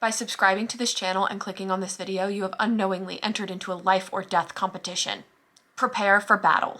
By subscribing to this channel and clicking on this video, you have unknowingly entered into a life or death competition. Prepare for battle.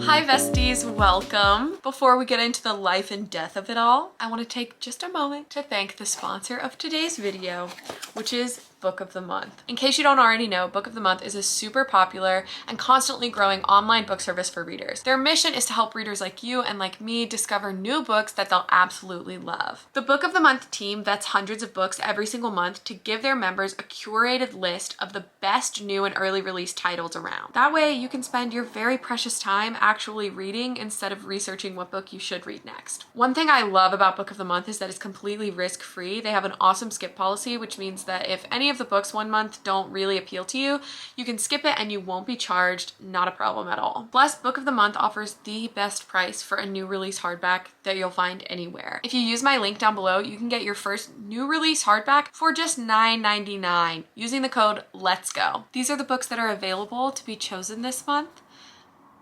Hi besties, welcome. Before we get into the life and death of it all, I want to take just a moment to thank the sponsor of today's video, which is Book of the Month. In case you don't already know, Book of the Month is a super popular and constantly growing online book service for readers. Their mission is to help readers like you and like me discover new books that they'll absolutely love. The Book of the Month team vets hundreds of books every single month to give their members a curated list of the best new and early release titles around. That way you can spend your very precious time actually reading instead of researching what book you should read next. One thing I love about Book of the Month is that it's completely risk-free. They have an awesome skip policy, which means that if any of the books one month don't really appeal to you, you can skip it and you won't be charged. Not a problem at all. Plus, Book of the Month offers the best price for a new release hardback that you'll find anywhere. If you use my link down below, you can get your first new release hardback for just $9.99 using the code LET'S_GO. These are the books that are available to be chosen this month.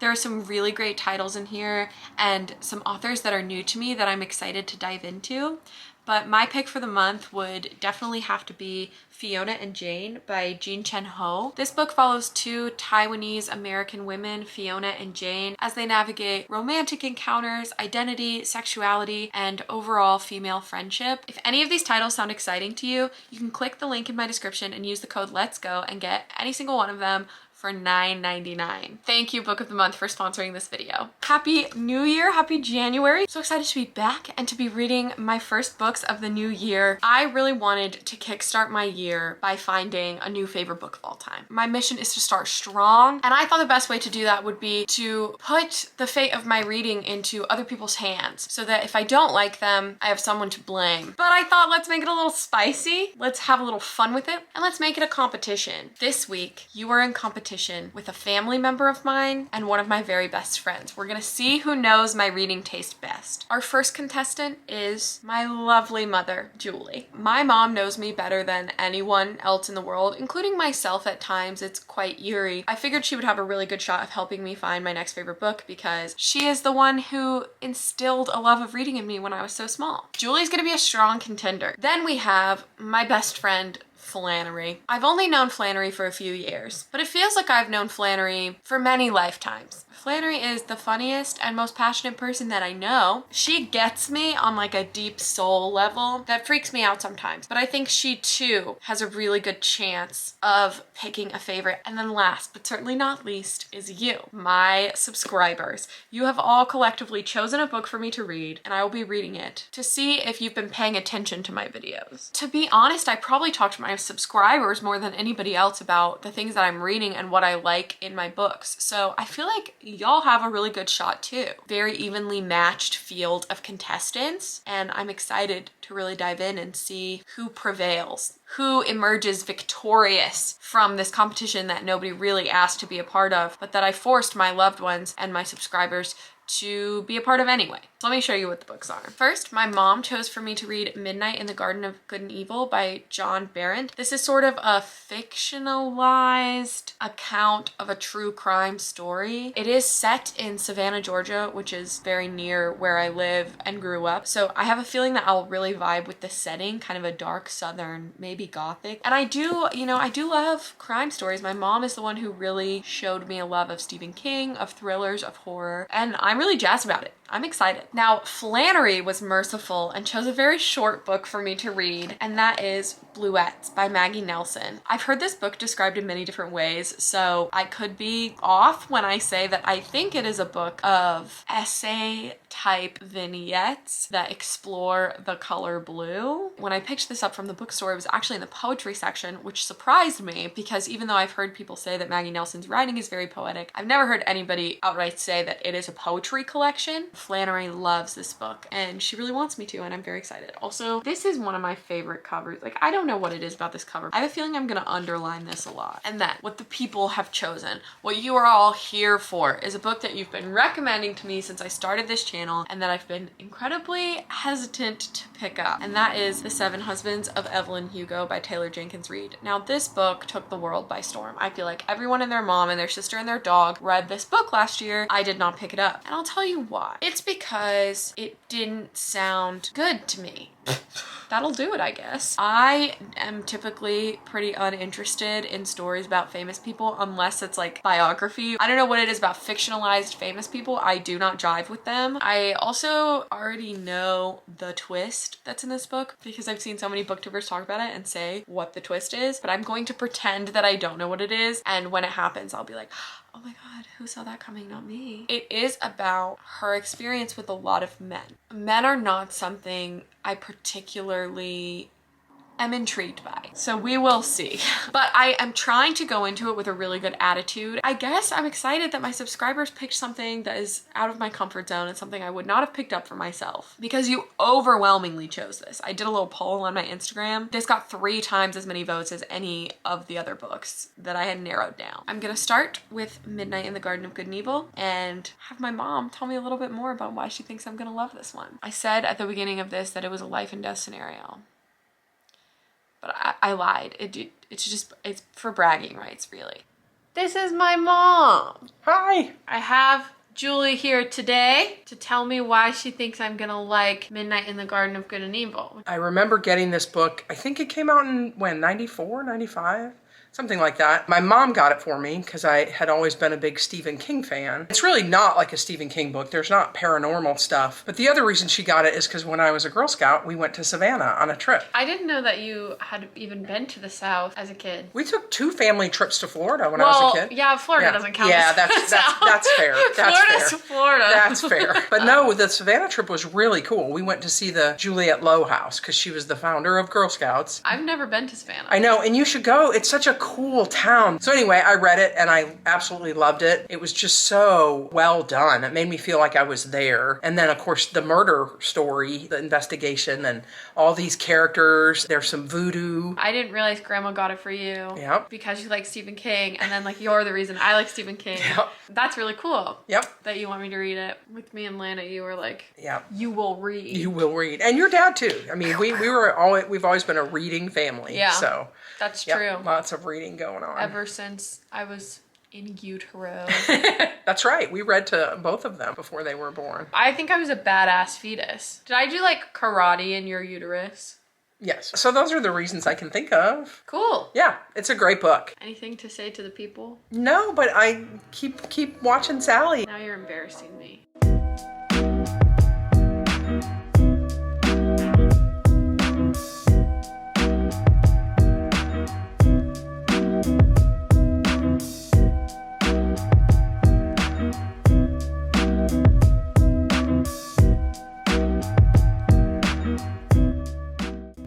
There are some really great titles in here and some authors that are new to me that I'm excited to dive into. But my pick for the month would definitely have to be Fiona and Jane by Jean Chen Ho. This book follows two Taiwanese American women, Fiona and Jane, as they navigate romantic encounters, identity, sexuality, and overall female friendship. If any of these titles sound exciting to you, you can click the link in my description and use the code LET'S_GO and get any single one of them for $9.99. Thank you, Book of the Month, for sponsoring this video. Happy New Year, happy January. So excited to be back and to be reading my first books of the new year. I really wanted to kickstart my year by finding a new favorite book of all time. My mission is to start strong, and I thought the best way to do that would be to put the fate of my reading into other people's hands so that if I don't like them, I have someone to blame. But I thought, let's make it a little spicy, let's have a little fun with it, and let's make it a competition. This week, you are in competition with a family member of mine and one of my very best friends. We're gonna see who knows my reading taste best. Our first contestant is my lovely mother, Julie. My mom knows me better than anyone else in the world, including myself at times. It's quite eerie. I figured she would have a really good shot of helping me find my next favorite book because she is the one who instilled a love of reading in me when I was so small. Julie's gonna be a strong contender. Then we have my best friend, Flannery. I've only known Flannery for a few years, but it feels like I've known Flannery for many lifetimes. Flannery is the funniest and most passionate person that I know. She gets me on like a deep soul level that freaks me out sometimes, but I think she too has a really good chance of picking a favorite. And then last, but certainly not least, is you, my subscribers. You have all collectively chosen a book for me to read, and I will be reading it to see if you've been paying attention to my videos. To be honest, I probably talk to my subscribers more than anybody else about the things that I'm reading and what I like in my books. So I feel like y'all have a really good shot too. Very evenly matched field of contestants, and I'm excited to really dive in and see who prevails, who emerges victorious from this competition that nobody really asked to be a part of, but that I forced my loved ones and my subscribers to be a part of anyway. So let me show you what the books are. First, my mom chose for me to read Midnight in the Garden of Good and Evil by John Berendt. This is sort of a fictionalized account of a true crime story. It is set in Savannah, Georgia, which is very near where I live and grew up. So I have a feeling that I'll really vibe with the setting, kind of a dark southern, maybe gothic. And I do love crime stories. My mom is the one who really showed me a love of Stephen King, of thrillers, of horror, and I'm really jazzed about it. I'm excited. Now, Flannery was merciful and chose a very short book for me to read, and that is Bluets by Maggie Nelson. I've heard this book described in many different ways, so I could be off when I say that I think it is a book of essay type vignettes that explore the color blue. When I picked this up from the bookstore, it was actually in the poetry section, which surprised me because even though I've heard people say that Maggie Nelson's writing is very poetic, I've never heard anybody outright say that it is a poetry collection. Flannery loves this book and she really wants me to, and I'm very excited. Also, this is one of my favorite covers. Like, I don't know what it is about this cover. I have a feeling I'm gonna underline this a lot. And then what the people have chosen, what you are all here for, is a book that you've been recommending to me since I started this channel and that I've been incredibly hesitant to pick up, and that is The Seven Husbands of Evelyn Hugo by Taylor Jenkins Reid. Now, this book took the world by storm. I feel like everyone and their mom and their sister and their dog read this book last year. I did not pick it up, and I'll tell you why. It's because it didn't sound good to me. That'll do it, I guess. I am typically pretty uninterested in stories about famous people unless it's like biography. I don't know what it is about fictionalized famous people. I do not jive with them. I also already know the twist that's in this book because I've seen so many booktubers talk about it and say what the twist is, but I'm going to pretend that I don't know what it is, and when it happens, I'll be like, oh my God, who saw that coming? Not me. It is about her experience with a lot of men. Men are not something I particularly am intrigued by. So we will see. But I am trying to go into it with a really good attitude. I guess I'm excited that my subscribers picked something that is out of my comfort zone and something I would not have picked up for myself because you overwhelmingly chose this. I did a little poll on my Instagram. This got 3 times as many votes as any of the other books that I had narrowed down. I'm gonna start with Midnight in the Garden of Good and Evil and have my mom tell me a little bit more about why she thinks I'm gonna love this one. I said at the beginning of this that it was a life and death scenario. But I lied. It's for bragging rights, really. This is my mom. Hi. I have Julie here today to tell me why she thinks I'm gonna like Midnight in the Garden of Good and Evil. I remember getting this book, I think it came out in, when, 94, 95? Something like that. My mom got it for me because I had always been a big Stephen King fan. It's really not like a Stephen King book. There's not paranormal stuff. But the other reason she got it is because when I was a Girl Scout, we went to Savannah on a trip. I didn't know that you had even been to the South as a kid. We took 2 family trips to Florida when I was a kid. Yeah, Florida doesn't count. Yeah, that's fair. Florida's Florida. That's fair. But no, the Savannah trip was really cool. We went to see the Juliette Lowe house because she was the founder of Girl Scouts. I've never been to Savannah. I know, and you should go. It's such a cool town. So anyway, I read it and I absolutely loved it. It was just so well done. It made me feel like I was there. And then of course the murder story, the investigation, and all these characters. There's some voodoo. I didn't realize Grandma got it for you. Yep. Because you like Stephen King, and then like you're the reason I like Stephen King. Yep. That's really cool. Yep. That you want me to read it. With me and Lana, you were like, yep, you will read. You will read. And your dad too. I mean, we've always been a reading family. Yeah. So that's yep, true. Lots of reading going on. Ever since I was in utero. That's right. We read to both of them before they were born. I think I was a badass fetus. Did I do like karate in your uterus? Yes. So those are the reasons I can think of. Cool. Yeah, it's a great book. Anything to say to the people? No, but I keep watching Sally. Now you're embarrassing me.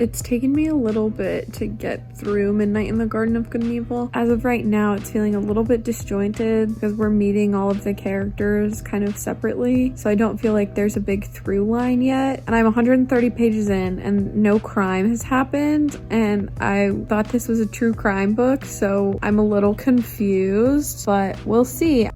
It's taken me a little bit to get through Midnight in the Garden of Good and Evil. As of right now, it's feeling a little bit disjointed because we're meeting all of the characters kind of separately. So I don't feel like there's a big through line yet. And I'm 130 pages in and no crime has happened. And I thought this was a true crime book, so I'm a little confused, but we'll see.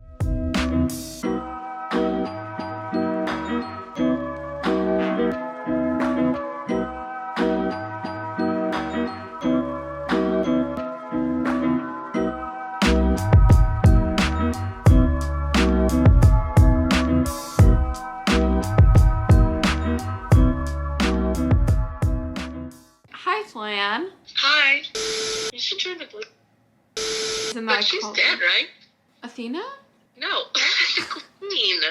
Hi. You should turn the blue. But she's dead, right? Athena? No. The Queen.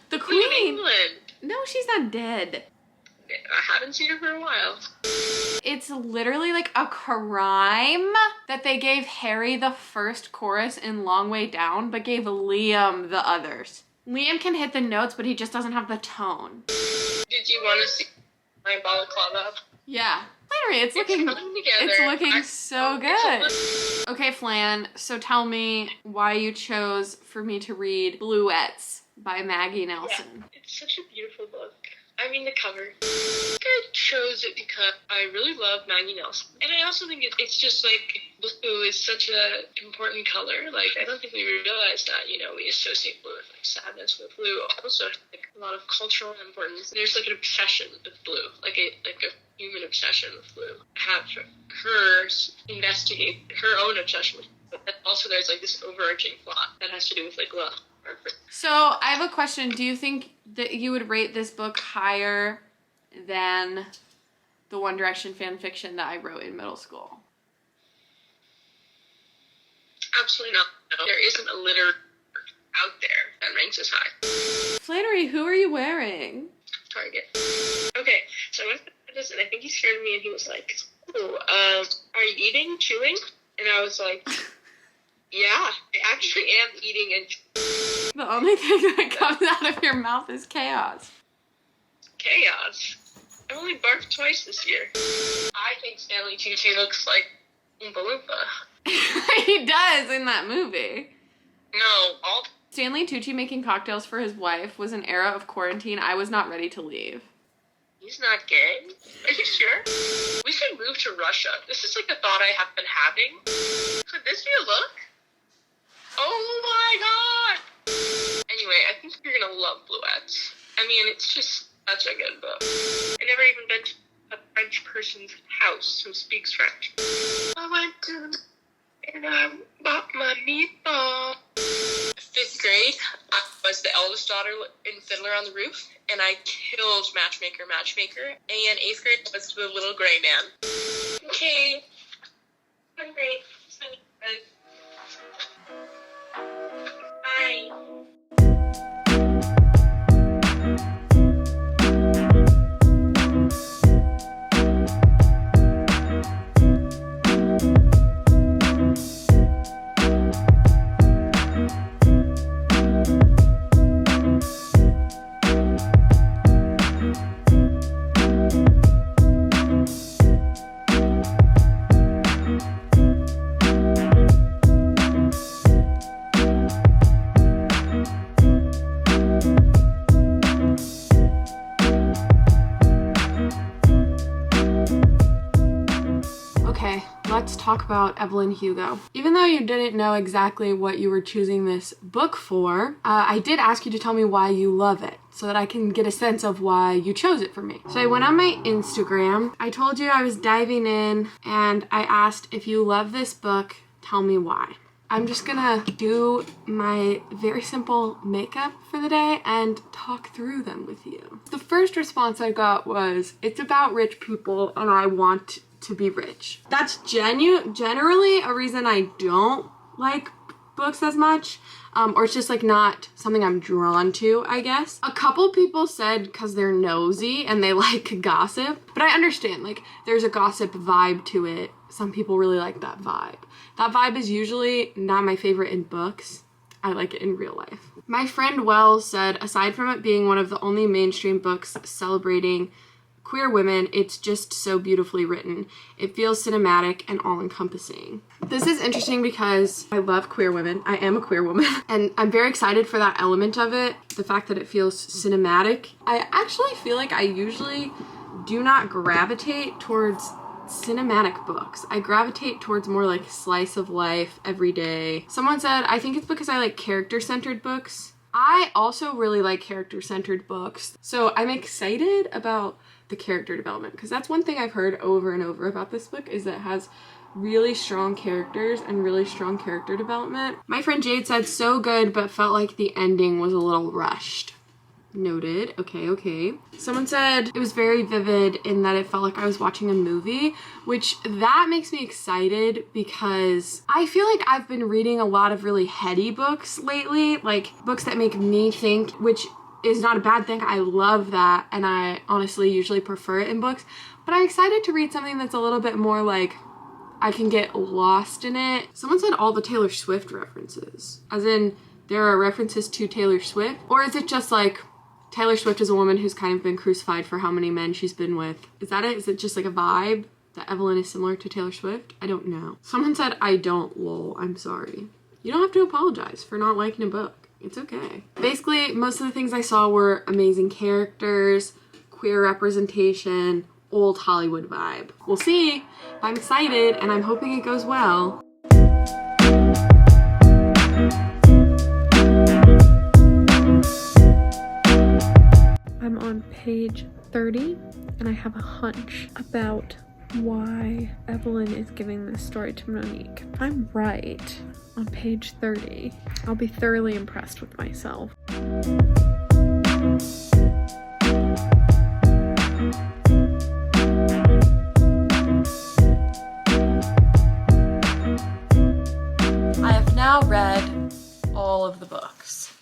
The Queen of England. No, she's not dead. I haven't seen her for a while. It's literally like a crime that they gave Harry the first chorus in Long Way Down, but gave Liam the others. Liam can hit the notes, but he just doesn't have the tone. Did you want to see my balaclava? Yeah. Flannery, it's looking so good. Okay, Flan, so tell me why you chose for me to read Bluets by Maggie Nelson. Yeah, it's such a beautiful book. I mean, the cover. I chose it because I really love Maggie Nelson. And I also think it's just like, blue is such an important color. Like, I don't think we realize that, you know, we associate blue with like sadness with blue. Also, like, a lot of cultural importance. There's like an obsession with blue, like a human obsession with blue. Have her investigate her own obsession with blue. But also there's like this overarching plot that has to do with like love. So I have a question. Do you think that you would rate this book higher than the One Direction fan fiction that I wrote in middle school? Absolutely not. No. There isn't a literature out there that ranks as high. Flannery, who are you wearing? Target. Okay, so I went to this, and I think he scared me, and he was like, "Oh, are you eating, chewing?" And I was like, "Yeah, I actually am eating and." The only thing that comes out of your mouth is chaos. Chaos. I've only barked twice this year. I think Stanley Tucci looks like Oompa Loompa. He does in that movie. No, all. Stanley Tucci making cocktails for his wife was an era of quarantine I was not ready to leave. He's not gay? Are you sure? We should move to Russia. This is like a thought I have been having. Could this be a look? Oh my god! Anyway, I think you're gonna love Bluets. I mean, it's just such a good book. I never even been to a French person's house who speaks French. I went to and I bought my meatball. 5th grade, I was the eldest daughter in Fiddler on the Roof, and I killed Matchmaker. And 8th grade was the little gray man. Okay. I'm great. Bye. Let's talk about Evelyn Hugo. Even though you didn't know exactly what you were choosing this book for, I did ask you to tell me why you love it so that I can get a sense of why you chose it for me. So I went on my Instagram. I told you I was diving in and I asked, if you love this book, tell me why. I'm just gonna do my very simple makeup for the day and talk through them with you. The first response I got was, it's about rich people and I want to be rich. That's generally a reason I don't like books as much, or it's just like not something I'm drawn to, I guess. A couple people said because they're nosy and they like gossip, but I understand, like, there's a gossip vibe to it. Some people really like that vibe. That vibe is usually not my favorite in books. I like it in real life. My friend Wells said, aside from it being one of the only mainstream books celebrating queer women, it's just so beautifully written. It feels cinematic and all-encompassing. This is interesting because I love queer women. I am a queer woman. And I'm very excited for that element of it, the fact that it feels cinematic. I actually feel like I usually do not gravitate towards cinematic books. I gravitate towards more like slice of life, everyday. Someone said, I think it's because I like character-centered books. I also really like character-centered books. So I'm excited about the character development, because that's one thing I've heard over and over about this book, is that it has really strong characters and really strong character development. My friend Jade said, so good, but felt like the ending was a little rushed. Noted. Okay. Someone said it was very vivid in that it felt like I was watching a movie, which that makes me excited because I feel like I've been reading a lot of really heady books lately, like books that make me think, which is not a bad thing. I love that, and I honestly usually prefer it in books, but I'm excited to read something that's a little bit more like I can get lost in it. Someone said all the Taylor Swift references, as in there are references to Taylor Swift, or is it just like Taylor Swift is a woman who's kind of been crucified for how many men she's been with? Is that it? Is it just like a vibe that Evelyn is similar to Taylor Swift? I don't know. Someone said, I don't, lol, I'm sorry. You don't have to apologize for not liking a book. It's okay. Basically, most of the things I saw were amazing characters, queer representation, old Hollywood vibe. We'll see. I'm excited and I'm hoping it goes well. I'm on page 30 and I have a hunch about why Evelyn is giving this story to Monique. If I'm right on page 30, I'll be thoroughly impressed with myself. I have now read all of the books,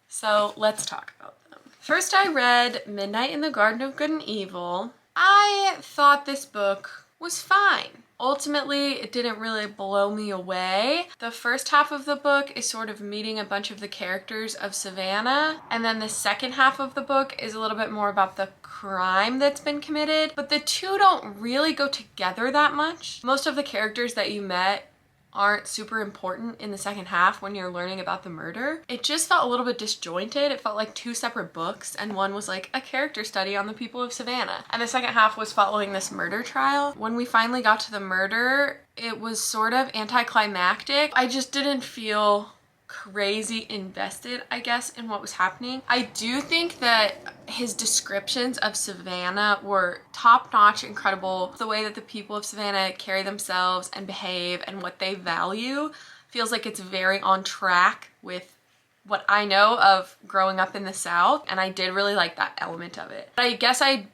so let's talk about them. First, I read Midnight in the Garden of Good and Evil. I thought this book was fine. Ultimately, it didn't really blow me away. The first half of the book is sort of meeting a bunch of the characters of Savannah, and then the second half of the book is a little bit more about the crime that's been committed, but the two don't really go together that much. Most of the characters that you met aren't super important in the second half when you're learning about the murder. It just felt a little bit disjointed. It felt like two separate books, and one was like a character study on the people of Savannah, and the second half was following this murder trial. When we finally got to the murder, it was sort of anticlimactic. I just didn't feel crazy invested, I guess, in what was happening. I do think that his descriptions of Savannah were top-notch, incredible. The way that the people of Savannah carry themselves and behave and what they value feels like it's very on track with what I know of growing up in the South, and I did really like that element of it. But I guess I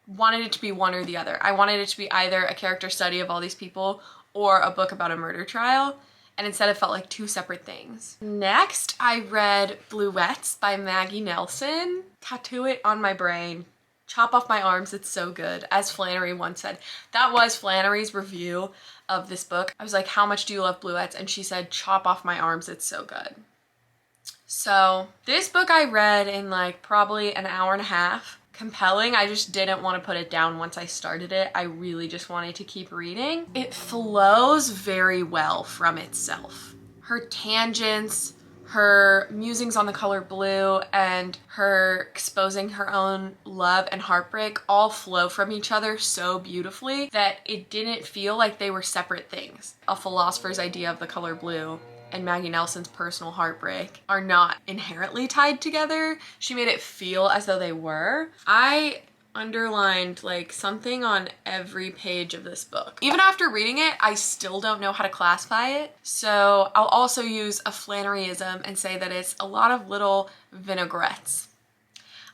wanted it to be one or the other. I wanted it to be either a character study of all these people or a book about a murder trial. And instead it felt like two separate things. Next, I read Bluets by Maggie Nelson. Tattoo it on my brain. Chop off my arms, it's so good. As Flannery once said. That was Flannery's review of this book. I was like, how much do you love Bluets? And she said, chop off my arms, it's so good. So this book I read in like probably an hour and a half. Compelling. I just didn't want to put it down once I started it. I really just wanted to keep reading. It flows very well from itself. Her tangents, her musings on the color blue, and her exposing her own love and heartbreak all flow from each other so beautifully that it didn't feel like they were separate things. A philosopher's idea of the color blue and Maggie Nelson's personal heartbreak are not inherently tied together. She made it feel as though they were. I underlined like something on every page of this book. Even after reading it, I still don't know how to classify it. So I'll also use a Flanneryism and say that it's a lot of little vinaigrettes.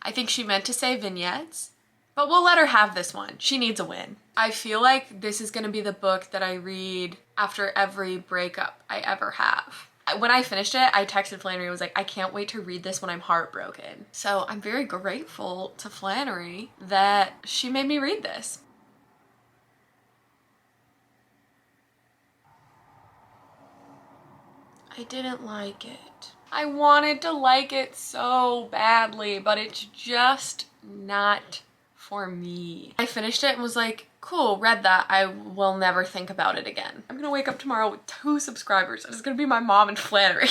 I think she meant to say vignettes, but we'll let her have this one. She needs a win. I feel like this is gonna be the book that I read after every breakup I ever have. When I finished it, I texted Flannery and was like, I can't wait to read this when I'm heartbroken. So I'm very grateful to Flannery that she made me read this. I didn't like it. I wanted to like it so badly, but it's just not for me. I finished it and was like, cool, read that. I will never think about it again. I'm gonna wake up tomorrow with 2 subscribers and it's gonna be my mom and Flannery.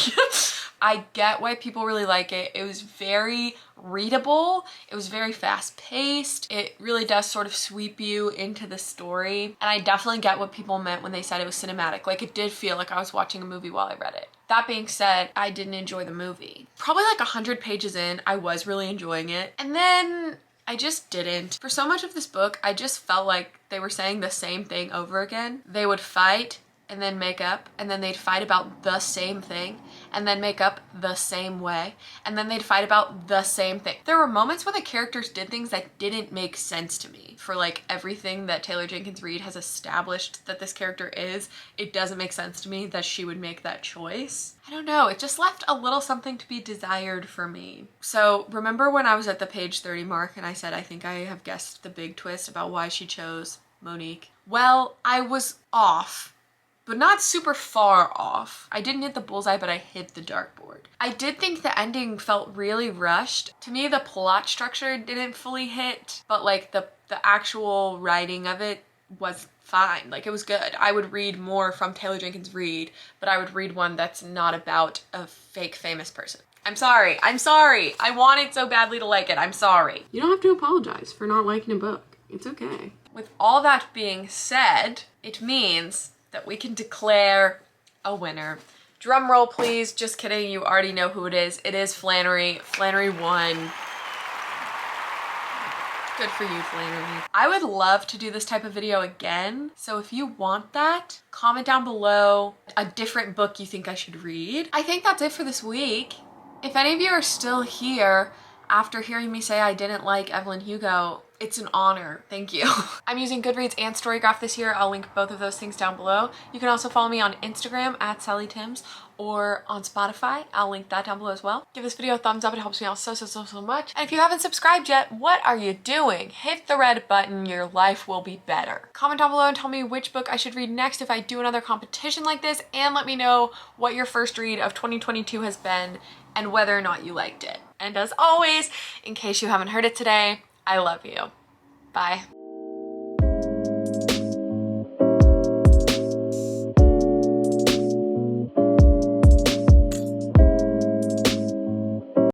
I get why people really like it. It was very readable. It was very fast paced. It really does sort of sweep you into the story. And I definitely get what people meant when they said it was cinematic. Like, it did feel like I was watching a movie while I read it. That being said, I didn't enjoy the movie. Probably like 100 pages in, I was really enjoying it. And then I just didn't. For so much of this book, I just felt like they were saying the same thing over again. They would fight and then make up, and then they'd fight about the same thing, and then make up the same way, and then they'd fight about the same thing. There were moments when the characters did things that didn't make sense to me. For like everything that Taylor Jenkins Reid has established that this character is, it doesn't make sense to me that she would make that choice. I don't know, it just left a little something to be desired for me. So remember when I was at the page 30 mark and I said I think I have guessed the big twist about why she chose Monique? Well, I was off, but not super far off. I didn't hit the bullseye, but I hit the dartboard. I did think the ending felt really rushed. To me, the plot structure didn't fully hit, but like the actual writing of it was fine. Like, it was good. I would read more from Taylor Jenkins Reid, but I would read one that's not about a fake famous person. I'm sorry. I'm sorry. I wanted so badly to like it. I'm sorry. You don't have to apologize for not liking a book. It's okay. With all that being said, it means that we can declare a winner. Drum roll, please. Just kidding. You already know who it is. It is Flannery. Flannery won. Good for you, Flannery. I would love to do this type of video again. So if you want that, comment down below a different book you think I should read. I think that's it for this week. If any of you are still here after hearing me say I didn't like Evelyn Hugo, it's an honor. Thank you. I'm using Goodreads and Storygraph this year. I'll link both of those things down below. You can also follow me on Instagram at SallyTims or on Spotify. I'll link that down below as well. Give this video a thumbs up. It helps me out so much. And if you haven't subscribed yet, what are you doing? Hit the red button. Your life will be better. Comment down below and tell me which book I should read next if I do another competition like this, and let me know what your first read of 2022 has been and whether or not you liked it. And as always, in case you haven't heard it today, I love you. Bye.